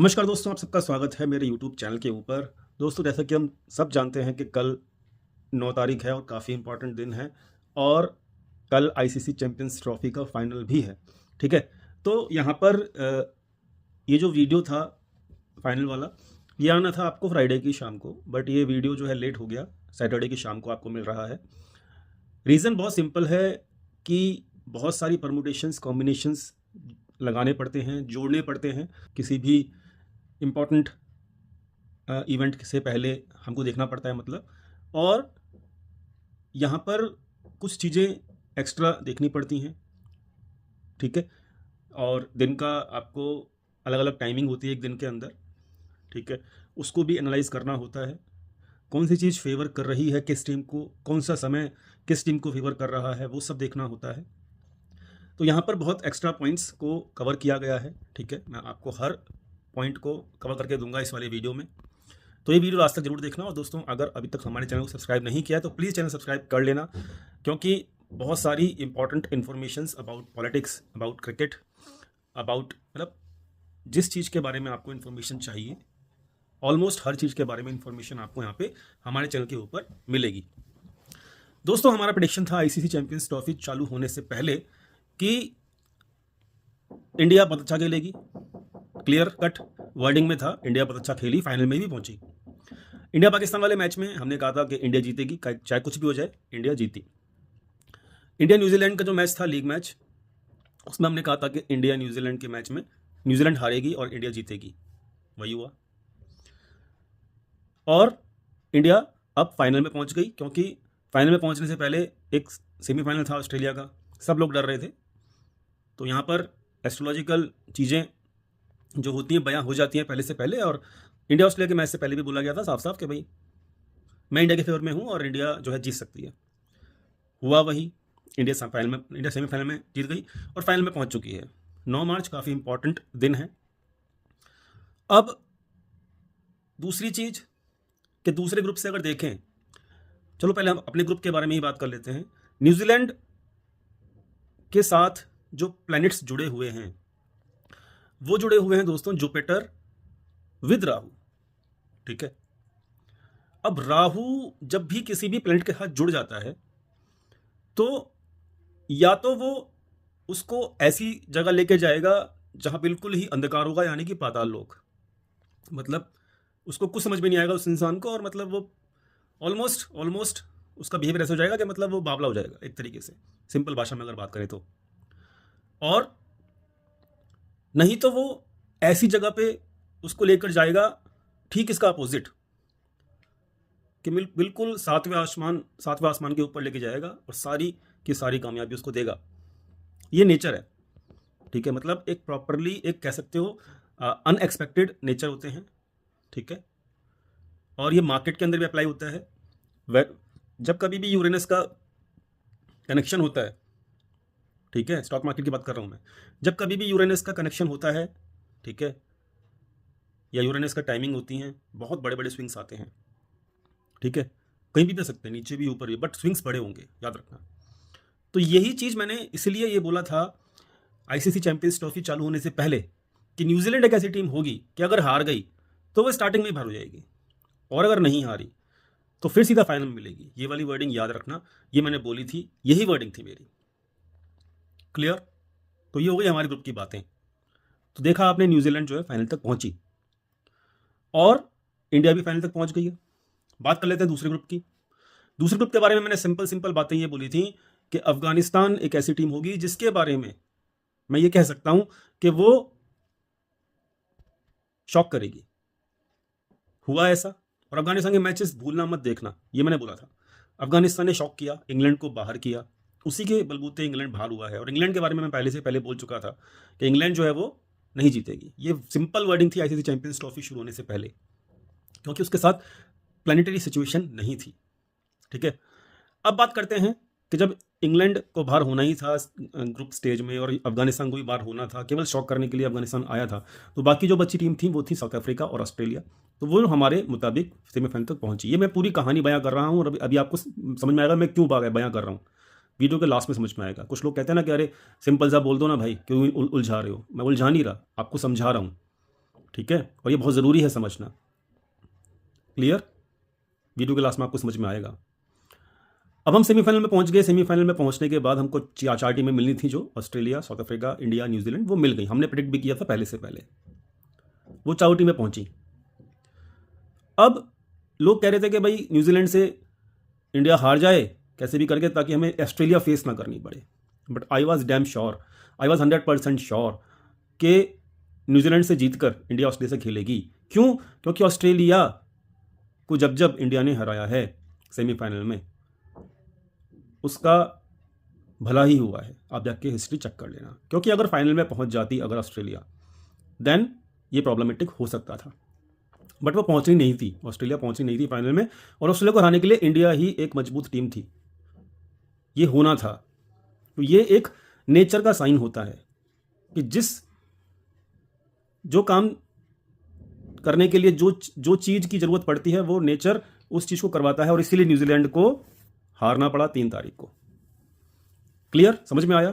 नमस्कार दोस्तों, आप सबका स्वागत है मेरे YouTube चैनल के ऊपर। दोस्तों, जैसा कि हम सब जानते हैं कि कल 9 तारीख है और काफ़ी इम्पोर्टेंट दिन है और कल आईसीसी चैंपियंस ट्रॉफी का फाइनल भी है। ठीक है, तो यहाँ पर ये जो वीडियो था फाइनल वाला, ये आना था आपको फ्राइडे की शाम को, बट ये वीडियो जो है लेट हो गया, सैटरडे की शाम को आपको मिल रहा है। रीज़न बहुत सिंपल है कि बहुत सारी परमुटेशंस कॉम्बिनेशंस लगाने पड़ते हैं, जोड़ने पड़ते हैं। किसी भी इम्पॉर्टेंट इवेंट से पहले हमको देखना पड़ता है मतलब, और यहाँ पर कुछ चीज़ें एक्स्ट्रा देखनी पड़ती हैं। ठीक है, और दिन का आपको अलग अलग टाइमिंग होती है एक दिन के अंदर। ठीक है, उसको भी एनालाइज करना होता है, कौन सी चीज़ फेवर कर रही है किस टीम को, कौन सा समय किस टीम को फेवर कर रहा है, वो सब देखना होता है। तो यहाँ पर बहुत एक्स्ट्रा पॉइंट्स को कवर किया गया है। ठीक है, मैं आपको हर पॉइंट को कवर करके दूंगा इस वाले वीडियो में, तो ये वीडियो लास्ट तक जरूर देखना। और दोस्तों, अगर अभी तक हमारे चैनल को सब्सक्राइब नहीं किया है तो प्लीज़ चैनल सब्सक्राइब कर लेना, क्योंकि बहुत सारी important informations about politics, about cricket, about मतलब जिस चीज़ के बारे में आपको इन्फॉर्मेशन चाहिए, ऑलमोस्ट हर चीज़ के बारे में इन्फॉर्मेशन आपको यहाँ पे हमारे चैनल के ऊपर मिलेगी। दोस्तों, हमारा प्रेडिक्शन था आईसीसी चैंपियंस ट्रॉफी चालू होने से पहले कि इंडिया बहुत अच्छा खेलेगी। क्लियर कट वर्डिंग में था, इंडिया बहुत अच्छा खेली, फाइनल में भी पहुंची। इंडिया पाकिस्तान वाले मैच में हमने कहा था कि इंडिया जीतेगी, चाहे कुछ भी हो जाए, इंडिया जीती। इंडिया न्यूजीलैंड का जो मैच था, लीग मैच, उसमें हमने कहा था कि इंडिया न्यूजीलैंड के मैच में न्यूजीलैंड हारेगी और इंडिया जीतेगी, वही हुआ। और इंडिया अब फाइनल में पहुंच गई, क्योंकि फाइनल में पहुंचने से पहले एक सेमीफाइनल था ऑस्ट्रेलिया का, सब लोग डर रहे थे। तो यहाँ पर एस्ट्रोलॉजिकल चीज़ें जो होती हैं बयां हो जाती हैं पहले से पहले, और इंडिया ऑस्ट्रेलिया के मैच से पहले भी बोला गया था साफ साफ कि भाई मैं इंडिया के फेवर में हूँ और इंडिया जो है जीत सकती है। हुआ वही, इंडिया सेमीफाइनल में जीत गई और फाइनल में पहुंच चुकी है। 9 मार्च काफ़ी इंपॉर्टेंट दिन है। अब दूसरी चीज़ कि दूसरे ग्रुप से अगर देखें, चलो पहले हम अपने ग्रुप के बारे में ही बात कर लेते हैं। न्यूजीलैंड के साथ जो प्लैनेट्स जुड़े हुए हैं, वो जुड़े हुए हैं दोस्तों जुपिटर विद राहु। ठीक है, अब राहु जब भी किसी भी प्लैनेट के साथ जुड़ जाता है तो या तो वो उसको ऐसी जगह लेके जाएगा जहां बिल्कुल ही अंधकार होगा, यानी कि पाताल लोक। मतलब उसको कुछ समझ में नहीं आएगा उस इंसान को, और मतलब वो ऑलमोस्ट उसका बिहेवियर ऐसा हो जाएगा कि मतलब वो बावला हो जाएगा एक तरीके से, सिंपल भाषा में अगर बात करें तो। और नहीं तो वो ऐसी जगह पे उसको लेकर जाएगा ठीक इसका अपोजिट, कि बिल्कुल सातवें आसमान के ऊपर लेके जाएगा और सारी की सारी कामयाबी उसको देगा। ये नेचर है। ठीक है, मतलब एक प्रॉपरली एक कह सकते हो अनएक्सपेक्टेड नेचर होते हैं। ठीक है, और ये मार्केट के अंदर भी अप्लाई होता है। जब कभी भी यूरेनस का कनेक्शन होता है, ठीक है, स्टॉक मार्केट की बात कर रहा हूं मैं, जब कभी भी यूरेनस का कनेक्शन होता है, ठीक है, या यूरेनस का टाइमिंग होती है, बहुत बड़े बड़े स्विंग्स आते हैं। ठीक है, कहीं भी दे सकते हैं, नीचे भी ऊपर भी, बट स्विंग्स बड़े होंगे, याद रखना। तो यही चीज़ मैंने इसलिए ये बोला था आईसीसी चैंपियंस ट्रॉफी चालू होने से पहले कि न्यूजीलैंड एक ऐसी टीम होगी कि अगर हार गई तो वो स्टार्टिंग में ही बाहर हो जाएगी, और अगर नहीं हारी तो फिर सीधा फाइनल में मिलेगी। ये वाली वर्डिंग याद रखना, ये मैंने बोली थी, यही वर्डिंग थी मेरी। क्लियर? तो ये हो गई हमारे ग्रुप की बातें। तो देखा आपने, न्यूजीलैंड जो है फाइनल तक पहुंची और इंडिया भी फाइनल तक पहुंच गई है। बात कर लेते हैं दूसरे ग्रुप की। दूसरे ग्रुप के बारे में मैंने सिंपल बातें ये बोली थी कि अफगानिस्तान एक ऐसी टीम होगी जिसके बारे में मैं ये कह सकता हूं कि वो शॉक करेगी। हुआ ऐसा, और अफगानिस्तान के मैचेस भूलना मत देखना, ये मैंने बोला था। अफगानिस्तान ने शॉक किया, इंग्लैंड को बाहर किया, उसी के बलबूते इंग्लैंड बाहर हुआ है। और इंग्लैंड के बारे में मैं पहले बोल चुका था कि इंग्लैंड जो है वो नहीं जीतेगी। ये सिंपल वर्डिंग थी आईसीसी चैंपियंस ट्रॉफी शुरू होने से पहले, क्योंकि उसके साथ प्लानिटरी सिचुएशन नहीं थी। ठीक है, अब बात करते हैं कि जब इंग्लैंड को बाहर होना ही था ग्रुप स्टेज में और अफगानिस्तान को भी बाहर होना था, केवल शॉक करने के लिए अफगानिस्तान आया था, तो बाकी जो बची टीम थी वो थी साउथ अफ्रीका और ऑस्ट्रेलिया। तो वो हमारे मुताबिक सेमीफाइनल तक पहुंची। ये मैं पूरी कहानी बयां कर रहा हूं, और अभी आपको समझ में आएगा मैं क्यों बयां कर रहा हूँ। वीडियो के लास्ट में समझ में आएगा। कुछ लोग कहते हैं ना कि अरे सिंपल सा बोल दो ना भाई, क्यों उलझा रहे हो। मैं उलझा नहीं रहा, आपको समझा रहा हूँ। ठीक है, और ये बहुत ज़रूरी है समझना। क्लियर? वीडियो के लास्ट में आपको समझ में आएगा। अब हम सेमीफाइनल में पहुंच गए। सेमीफाइनल में पहुंचने के बाद हमको चार टीमें मिलनी थी, जो Australia, south Africa, India, New Zealand, वो मिल गई। हमने प्रेडिक्ट भी किया था पहले से पहले। वो चारों टीमें पहुंची। अब लोग कह रहे थे कि भाई न्यूजीलैंड से इंडिया हार जाए कैसे भी करके, ताकि हमें ऑस्ट्रेलिया फेस ना करनी पड़े। But I was damn sure, I was 100% sure कि न्यूजीलैंड से जीतकर इंडिया ऑस्ट्रेलिया से खेलेगी। क्यों? क्योंकि ऑस्ट्रेलिया को जब जब इंडिया ने हराया है सेमीफाइनल में, उसका भला ही हुआ है। आप जाके हिस्ट्री चेक कर लेना। क्योंकि अगर फाइनल में पहुंच जाती अगर ऑस्ट्रेलिया, देन ये प्रॉब्लमेटिक हो सकता था। बट वो पहुंचनी नहीं थी, ऑस्ट्रेलिया पहुंचनी नहीं थी फाइनल में, और ऑस्ट्रेलिया को हराने के लिए इंडिया ही एक मजबूत टीम थी। ये होना था। तो ये एक नेचर का साइन होता है कि जो काम करने के लिए जो चीज़ की ज़रूरत पड़ती है, वो नेचर उस चीज़ को करवाता है। और इसीलिए न्यूजीलैंड को हारना पड़ा 3 तारीख को। क्लियर? समझ में आया?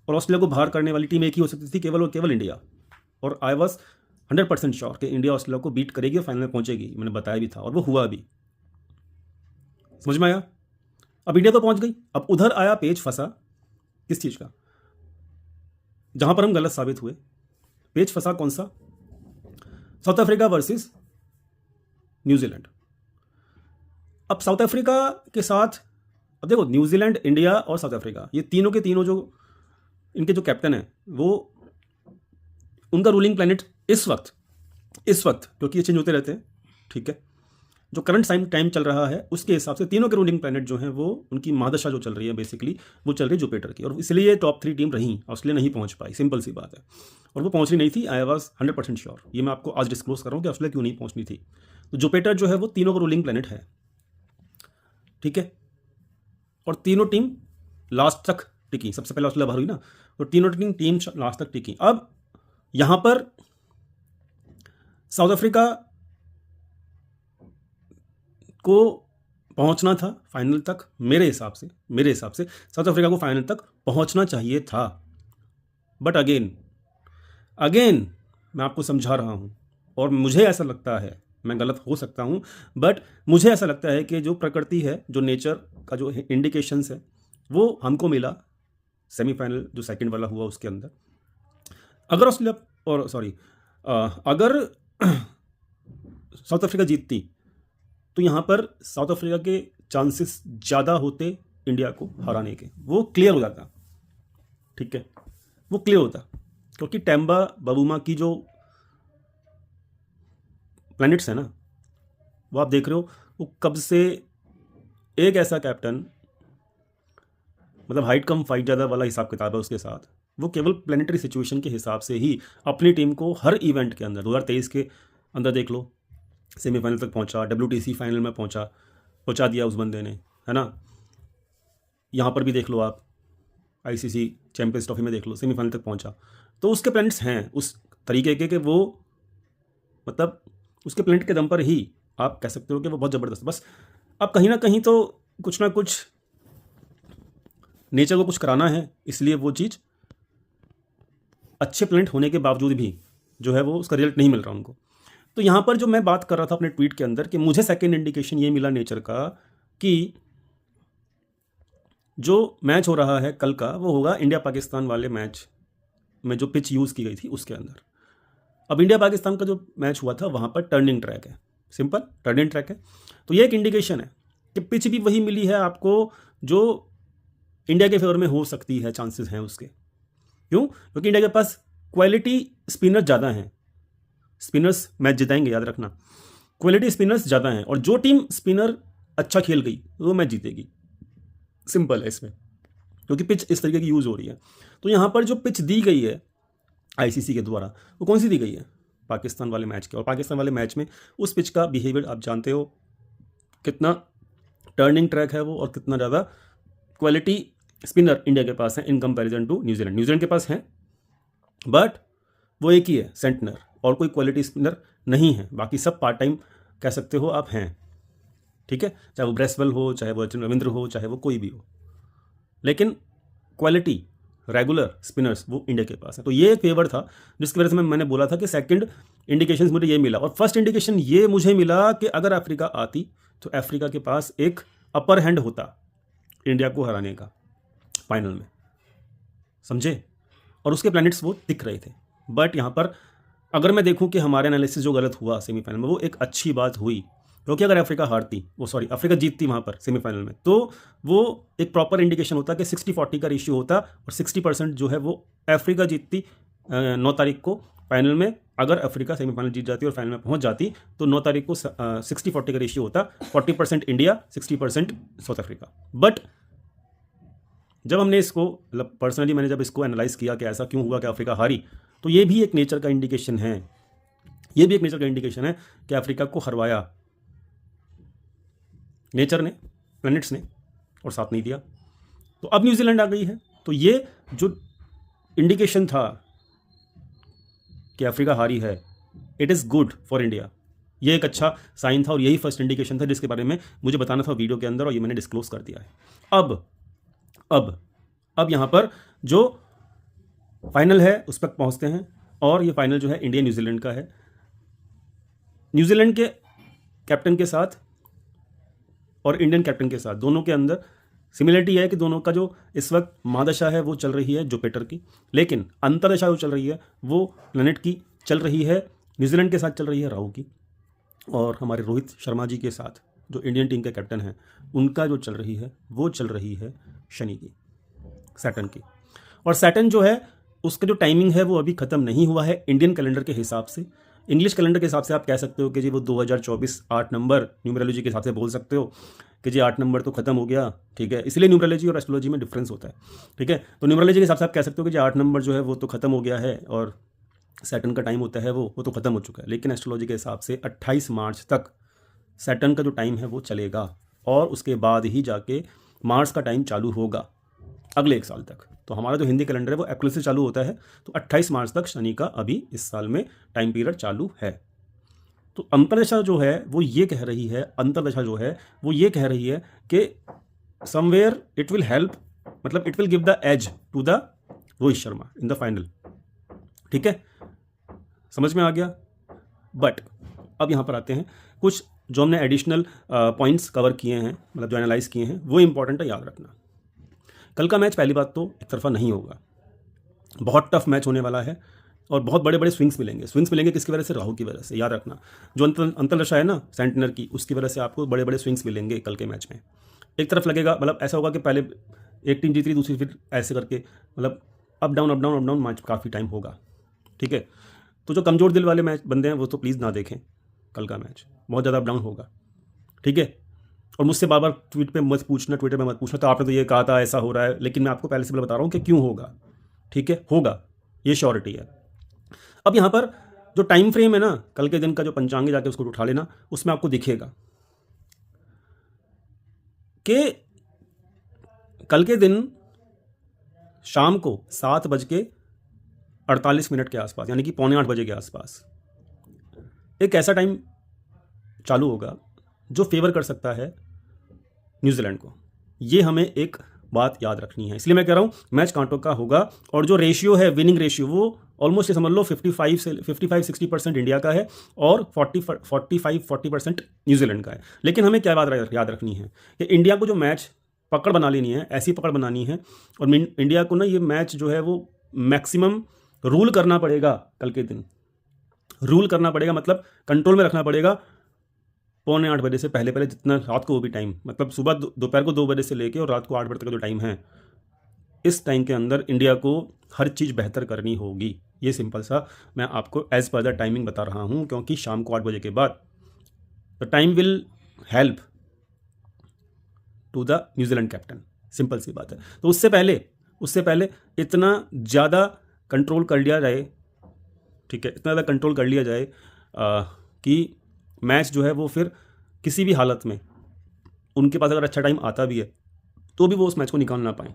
और ऑस्ट्रेलिया को बाहर करने वाली टीम एक ही हो सकती थी, केवल और केवल इंडिया। और आई वॉज 100% श्योर कि इंडिया ऑस्ट्रेलिया को बीट करेगी और फाइनल में पहुंचेगी। मैंने बताया भी था, और वो हुआ भी। समझ में आया? अब इंडिया तो पहुंच गई। अब उधर आया पेच फंसा। किस चीज़ का? जहां पर हम गलत साबित हुए। पेच फंसा कौन सा? South Africa versus New Zealand. अब साउथ अफ्रीका के साथ, अब देखो, न्यूजीलैंड, इंडिया और साउथ अफ्रीका, ये तीनों के तीनों जो इनके जो कैप्टन हैं, वो उनका रूलिंग प्लैनेट इस वक्त क्योंकि ये चेंज होते रहते हैं, ठीक है, जो करंट टाइम चल रहा है उसके हिसाब से तीनों के रूलिंग प्लैनेट जो हैं, वो उनकी महादशा जो चल रही है बेसिकली, वो चल रही है जुपिटर की। और इसलिए टॉप 3 टीम रही, ऑस्ट्रेलिया नहीं पहुंच पाई। सिंपल सी बात है। और वो पहुंचनी नहीं थी। I was 100% sure. ये मैं आपको आज डिस्क्लोज कर रहा हूँ कि ऑस्ट्रेलिया क्यों नहीं पहुंचनी थी। तो जुपिटर जो है वो तीनों का रूलिंग प्लैनेट है, ठीक है। और तीनों टीम लास्ट तक टिकी। सबसे पहले ऑस्ट्रेलिया बाहर हुई ना, तो तीनों टीम लास्ट तक टिकी। अब यहां पर साउथ अफ्रीका को पहुंचना था फाइनल तक। मेरे हिसाब से साउथ अफ्रीका को फाइनल तक पहुंचना चाहिए था। बट अगेन मैं आपको समझा रहा हूं, और मुझे ऐसा लगता है, मैं गलत हो सकता हूं, बट मुझे ऐसा लगता है कि जो प्रकृति है, जो नेचर का जो इंडिकेशंस है, वो हमको मिला सेमीफाइनल जो सेकंड वाला हुआ उसके अंदर। अगर ऑस्ट्रेलिया अगर साउथ अफ्रीका जीतती, तो यहाँ पर साउथ अफ्रीका के चांसेस ज़्यादा होते इंडिया को हराने के। वो क्लियर हो जाता, ठीक है, वो क्लियर होता। क्योंकि टेम्बा बबूमा की जो प्लैनेट्स है ना, वो आप देख रहे हो, वो कब से एक ऐसा कैप्टन, मतलब हाइट कम फाइट ज़्यादा वाला हिसाब किताब है उसके साथ। वो केवल प्लानिटरी सिचुएशन के हिसाब से ही अपनी टीम को हर इवेंट के अंदर 2023 के अंदर देख लो, सेमीफाइनल तक पहुंचा, WTC फाइनल में पहुंचा दिया उस बंदे ने, है ना। यहाँ पर भी देख लो आप, ICC चैंपियंस ट्रॉफी में देख लो, सेमीफाइनल तक पहुंचा। तो उसके प्लानिट्स हैं उस तरीके के कि वो, मतलब उसके प्लानिट के दम पर ही आप कह सकते हो कि वो बहुत ज़बरदस्त। बस अब कहीं ना कहीं तो कुछ ना कुछ नेचर को कुछ कराना है, इसलिए वो चीज़ अच्छे प्लानिट होने के बावजूद भी जो है वो उसका रिजल्ट नहीं मिल रहा उनको। तो यहाँ पर जो मैं बात कर रहा था अपने ट्वीट के अंदर, कि मुझे सेकेंड इंडिकेशन ये मिला नेचर का कि जो मैच हो रहा है कल का, वो होगा इंडिया पाकिस्तान वाले मैच में जो पिच यूज़ की गई थी उसके अंदर। अब इंडिया पाकिस्तान का जो मैच हुआ था वहाँ पर टर्निंग ट्रैक है, सिंपल टर्निंग ट्रैक है। तो ये एक इंडिकेशन है कि पिच भी वही मिली है आपको जो इंडिया के फेवर में हो सकती है, चांसेस हैं उसके। क्यों? क्योंकि इंडिया के पास क्वालिटी स्पिनर ज़्यादा हैं। स्पिनर्स मैच जिताएंगे, याद रखना, क्वालिटी स्पिनर्स ज़्यादा हैं, और जो टीम स्पिनर अच्छा खेल गई वो मैच जीतेगी। सिंपल है इसमें, क्योंकि पिच इस तरीके की यूज़ हो रही है। तो यहाँ पर जो पिच दी गई है ICC के द्वारा, वो कौन सी दी गई है? पाकिस्तान वाले मैच के। और पाकिस्तान वाले मैच में उस पिच का बिहेवियर आप जानते हो, कितना टर्निंग ट्रैक है वो, और कितना ज़्यादा क्वालिटी स्पिनर इंडिया के पास है in comparison to New Zealand. New Zealand के पास है, बट वो एक ही है, सेंटनर, और कोई क्वालिटी स्पिनर नहीं है। बाकी सब पार्ट टाइम कह सकते हो आप हैं, ठीक है, चाहे वो ब्रेसवेल हो, चाहे वो अचिन रविंद्र हो, चाहे वो कोई भी हो, लेकिन क्वालिटी रेगुलर स्पिनर्स वो इंडिया के पास है। तो ये एक फेवर था जिसकी वजह से मैंने बोला था कि सेकंड इंडिकेशन मुझे ये मिला, और फर्स्ट इंडिकेशन ये मुझे मिला कि अगर अफ्रीका आती तो अफ्रीका के पास एक अपर हैंड होता इंडिया को हराने का फाइनल में, समझे। और उसके प्लैनेट्स वो दिख रहे थे। बट यहाँ पर अगर मैं देखूं कि हमारे एनालिसिस जो गलत हुआ सेमीफाइनल में, वो एक अच्छी बात हुई, क्योंकि अगर अफ्रीका जीतती वहाँ पर सेमीफाइनल में, तो वो एक प्रॉपर इंडिकेशन होता कि 60-40 का रेशियो होता और 60% जो है वो अफ्रीका जीतती 9 तारीख को फाइनल में। अगर अफ्रीका सेमीफाइनल जीत जाती और फाइनल में पहुंच जाती तो 9 तारीख को 60-40 का रेशियो होता, 40% इंडिया, 60% साउथ अफ्रीका। बट जब हमने इसको मतलब पर्सनली मैंने जब इसको एनालाइज किया कि ऐसा क्यों हुआ कि अफ्रीका हारी, तो ये भी एक नेचर का इंडिकेशन है, कि अफ्रीका को हरवाया नेचर ने, प्लैनेट्स ने, और साथ नहीं दिया। तो अब न्यूजीलैंड आ गई है, तो ये जो इंडिकेशन था कि अफ्रीका हारी है, it is good for India. ये एक अच्छा साइन था और यही फर्स्ट इंडिकेशन था जिसके बारे में मुझे बताना था वीडियो के अंदर, और ये मैंने डिस्क्लोज कर दिया है। अब यहाँ पर जो फाइनल है उस पर पहुँचते हैं, और ये फाइनल जो है इंडिया न्यूजीलैंड का है। न्यूजीलैंड के कैप्टन के साथ और इंडियन कैप्टन के साथ दोनों के अंदर सिमिलरिटी है कि दोनों का जो इस वक्त महादशा है वो चल रही है जुपिटर की, लेकिन अंतरदशा जो चल रही है वो प्लैनेट की चल रही है, न्यूजीलैंड के साथ चल रही है राहु की, और हमारे रोहित शर्मा जी के साथ जो इंडियन टीम के कैप्टन हैं उनका जो चल रही है वो चल रही है शनि की, सैटर्न की। और सैटर्न जो है उसका जो टाइमिंग है वो अभी ख़त्म नहीं हुआ है इंडियन कैलेंडर के हिसाब से। इंग्लिश कैलेंडर के हिसाब से आप कह सकते हो कि जी वो 2024 8 नंबर न्यूमरोलॉजी के हिसाब से बोल सकते हो कि जी 8 नंबर तो खत्म हो गया, ठीक है। इसलिए न्यूमरोलॉजी और एस्ट्रोलॉजी में डिफरेंस होता है, ठीक है। तो न्यूमरोलॉजी के हिसाब से आप कह सकते हो कि जी 8 नंबर जो है वो तो खत्म हो गया है, और सैटर्न का टाइम होता है वो तो ख़त्म हो चुका है। लेकिन एस्ट्रोलॉजी के हिसाब से 28 मार्च तक सैटर्न का जो टाइम है वो चलेगा, और उसके बाद ही जाके मार्स का टाइम चालू होगा अगले 1 साल तक। तो हमारा जो हिंदी कैलेंडर है वो अप्रैल से चालू होता है, तो 28 मार्च तक शनि का अभी इस साल में टाइम पीरियड चालू है। तो अंतरदशा जो है वो ये कह रही है कि समवेयर इट विल हेल्प, मतलब it will give the edge to the Rohit Sharma in the final, ठीक है, समझ में आ गया। बट अब यहाँ पर आते हैं कुछ जो हमने एडिशनल पॉइंट्स कवर किए हैं, मतलब जो एनालाइज किए हैं वो इंपॉर्टेंट है, याद रखना। कल का मैच पहली बात तो एक तरफा नहीं होगा, बहुत टफ मैच होने वाला है, और बहुत बड़े बड़े स्विंग्स मिलेंगे किसकी वजह से, राहु की वजह से। याद रखना, जो अंतरदशा है ना सेंटिनर की, उसकी वजह से आपको बड़े बड़े स्विंग्स मिलेंगे कल के मैच में। एक तरफ लगेगा, मतलब ऐसा होगा कि पहले एक टीम जीत रही, दूसरी फिर ऐसे करके, मतलब अप डाउन मैच काफ़ी टाइम होगा, ठीक है। तो जो कमज़ोर दिल वाले मैच बंदे हैं वो तो प्लीज़ ना देखें कल का मैच, बहुत ज़्यादा अप डाउन होगा, ठीक है। और मुझसे बार बार ट्विटर पे मत पूछना, तो आपने तो ये कहा था ऐसा हो रहा है, लेकिन मैं आपको पहले से बता रहा हूँ कि क्यों होगा, ठीक है, होगा, ये श्योरिटी है। अब यहाँ पर जो टाइम फ्रेम है ना, कल के दिन का जो पंचांग जाके उसको उठा लेना, उसमें आपको दिखेगा कि कल के दिन शाम को 7:48 के आसपास, यानी कि 7:45 बजे के आसपास एक ऐसा टाइम चालू होगा जो फेवर कर सकता है न्यूजीलैंड को। ये हमें एक बात याद रखनी है, इसलिए मैं कह रहा हूँ मैच कांटों का होगा, और जो रेशियो है विनिंग रेशियो वो ऑलमोस्ट समझ लो 55-60% इंडिया का है, और 40% न्यूजीलैंड का है। लेकिन हमें क्या बात याद रखनी है कि इंडिया को जो मैच पकड़ बना लेनी है, ऐसी पकड़ बनानी है, और इंडिया को ना ये मैच जो है वो मैक्सिमम रूल करना पड़ेगा, कल के दिन रूल करना पड़ेगा, मतलब कंट्रोल में रखना पड़ेगा 7:45 बजे से पहले जितना रात को वो भी टाइम, मतलब सुबह दोपहर को 2 बजे से लेके और रात को 8 बजे तक का जो टाइम है, इस टाइम के अंदर इंडिया को हर चीज़ बेहतर करनी होगी। ये सिंपल सा मैं आपको एज पर द टाइमिंग बता रहा हूँ, क्योंकि शाम को 8 बजे के बाद the time will help to the New Zealand captain, simple सी बात है। तो उससे पहले इतना ज़्यादा कंट्रोल कर लिया जाए, ठीक है, इतना ज़्यादा कंट्रोल कर लिया जाए कि मैच जो है वो फिर किसी भी हालत में उनके पास अगर अच्छा टाइम आता भी है तो भी वो उस मैच को निकाल ना पाएँ।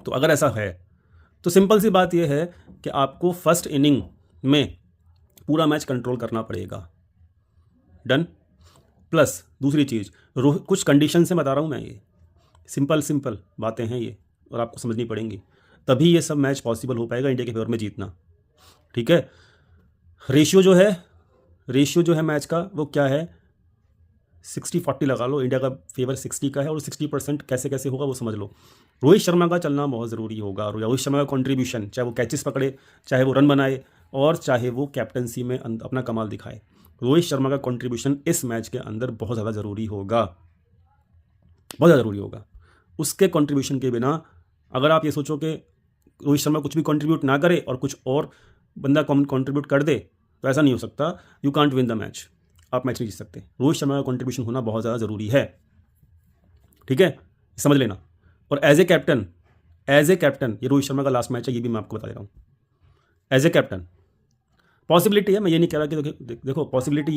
तो अगर ऐसा है तो सिंपल सी बात यह है कि आपको फर्स्ट इनिंग में पूरा मैच कंट्रोल करना पड़ेगा, डन। प्लस दूसरी चीज़, कुछ कंडीशन से बता रहा हूँ मैं, ये सिंपल बातें हैं ये, और आपको समझनी पड़ेंगी। तभी ये सब मैच पॉसिबल हो पाएगा इंडिया के फेवर में जीतना। ठीक है, रेशियो जो है मैच का वो क्या है, 60-40 लगा लो, इंडिया का फेवर 60 का है और 60% कैसे कैसे होगा वो समझ लो। रोहित शर्मा का चलना बहुत ज़रूरी होगा। रोहित शर्मा का कंट्रीब्यूशन, चाहे वो कैचेस पकड़े, चाहे वो रन बनाए और चाहे वो कैप्टनसी में अपना कमाल दिखाए, रोहित शर्मा का कंट्रीब्यूशन इस मैच के अंदर बहुत ज़्यादा ज़रूरी होगा, बहुत ज़्यादा ज़रूरी होगा। उसके कंट्रीब्यूशन के बिना अगर आप ये सोचो कि रोहित शर्मा कुछ भी कंट्रीब्यूट ना करे और कुछ और बंदा कंट्रीब्यूट कर दे, तो ऐसा नहीं हो सकता। You can't win the match, आप मैच नहीं जीत सकते। रोहित शर्मा का कंट्रीब्यूशन होना बहुत ज़्यादा ज़रूरी है। ठीक है, समझ लेना। और एज ए कैप्टन ये रोहित शर्मा का लास्ट मैच है, ये भी मैं आपको बता दे रहा हूँ। एज ए कैप्टन पॉसिबिलिटी है, मैं ये नहीं कह रहा कि देखो पॉसिबिलिटी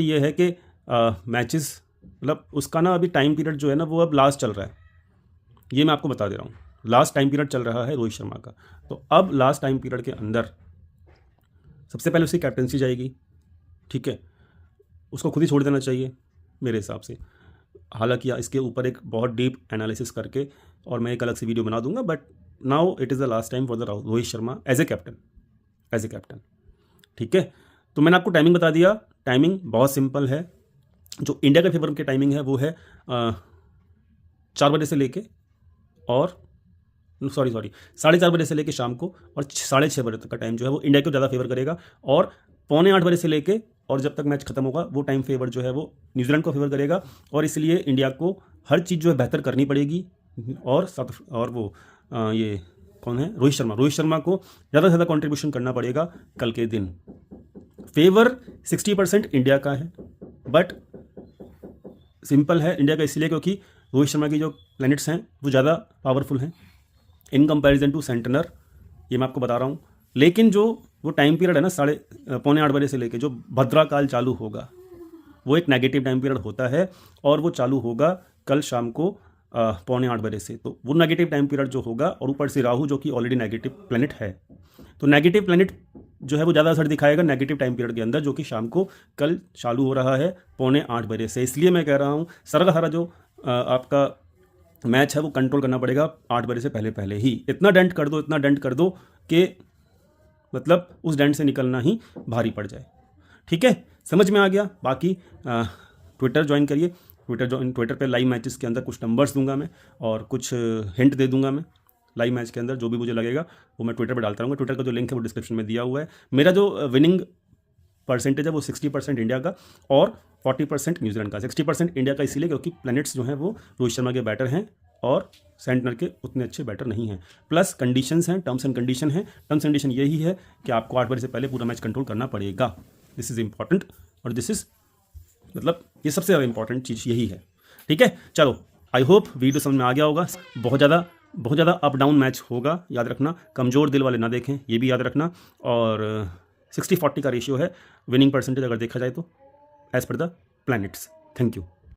ये है कि मैचेस मतलब उसका ना अभी टाइम पीरियड जो है ना वो अब लास्ट चल रहा है, ये मैं आपको बता दे रहा हूँ। लास्ट टाइम पीरियड चल रहा है रोहित शर्मा का, तो अब लास्ट टाइम पीरियड के अंदर सबसे पहले उसकी कैप्टनसी जाएगी। ठीक है, उसको खुद ही छोड़ देना चाहिए मेरे हिसाब से। हालांकि इसके ऊपर एक बहुत डीप एनालिसिस करके और मैं एक अलग से वीडियो बना दूंगा, but now it is the last time for the Rohit Sharma as a captain. ठीक है, तो मैंने आपको टाइमिंग बता दिया। टाइमिंग बहुत सिंपल है। जो इंडिया के फेवर की टाइमिंग है वो है 4 बजे से लेके और सॉरी 4:30 बजे से लेके शाम को, और 6:30 बजे तक का टाइम जो है वो इंडिया को ज़्यादा फेवर करेगा। और 7:45 बजे से लेके और जब तक मैच खत्म होगा वो टाइम फेवर जो है वो न्यूजीलैंड को फेवर करेगा। और इसलिए इंडिया को हर चीज़ जो है बेहतर करनी पड़ेगी। और वो ये कौन है, रोहित शर्मा को ज़्यादा से ज़्यादा कॉन्ट्रीब्यूशन करना पड़ेगा कल के दिन। फेवर 60% इंडिया का है, बट सिंपल है इंडिया का इसलिए क्योंकि रोहित शर्मा की जो प्लैनेट्स हैं वो ज़्यादा पावरफुल हैं इन कंपैरिजन टू सेंटनर, ये मैं आपको बता रहा हूँ। लेकिन जो वो टाइम पीरियड है ना 7:45 बजे से लेके जो भद्रा काल चालू होगा, वो एक नेगेटिव टाइम पीरियड होता है और वो चालू होगा कल शाम को 7:45 बजे से। तो वो नेगेटिव टाइम पीरियड जो होगा, और ऊपर से राहु जो कि ऑलरेडी नेगेटिव प्लैनेट है, तो नेगेटिव प्लैनेट जो है वो ज़्यादा असर दिखाएगा नेगेटिव टाइम पीरियड के अंदर, जो कि शाम को कल चालू हो रहा है 7:45 बजे से। इसलिए मैं कह रहा हूँ सारा जो आपका मैच है वो कंट्रोल करना पड़ेगा 8 बजे से पहले ही। इतना डेंट कर दो कि मतलब उस डेंट से निकलना ही भारी पड़ जाए। ठीक है, समझ में आ गया। बाकी ट्विटर ज्वाइन करिए। ट्विटर पे लाइव मैचेस के अंदर कुछ नंबर्स दूंगा मैं और कुछ हिंट दे दूंगा मैं लाइव मैच के अंदर, जो भी मुझे लगेगा वो मैं ट्विटर पे डालता रहूँगा। ट्विटर का जो लिंक है वो डिस्क्रिप्शन में दिया हुआ है। मेरा जो विनिंग परसेंटेज है वो 60% इंडिया का और 40% न्यूजीलैंड का। 60% इंडिया का इसीलिए क्योंकि प्लैनेट्स जो हैं वो रोहित शर्मा के बैटर हैं और सेंटनर के उतने अच्छे बैटर नहीं हैं। प्लस कंडीशंस हैं, टर्म्स एंड कंडीशन है। टर्म्स एंड कंडीशन यही है कि आपको 8 बजे से पहले पूरा मैच कंट्रोल करना पड़ेगा। दिस इज़ इंपॉर्टेंट और दिस इज़ मतलब ये सबसे ज़्यादा इंपॉर्टेंट चीज़ यही है। ठीक है, चलो आई होप वीडियो समझ में आ गया होगा। बहुत ज़्यादा अप डाउन मैच होगा, याद रखना। कमज़ोर दिल वाले ना देखें, ये भी याद रखना। और 60-40 का रेशियो है विनिंग परसेंटेज अगर देखा जाए तो as per the planets. Thank you.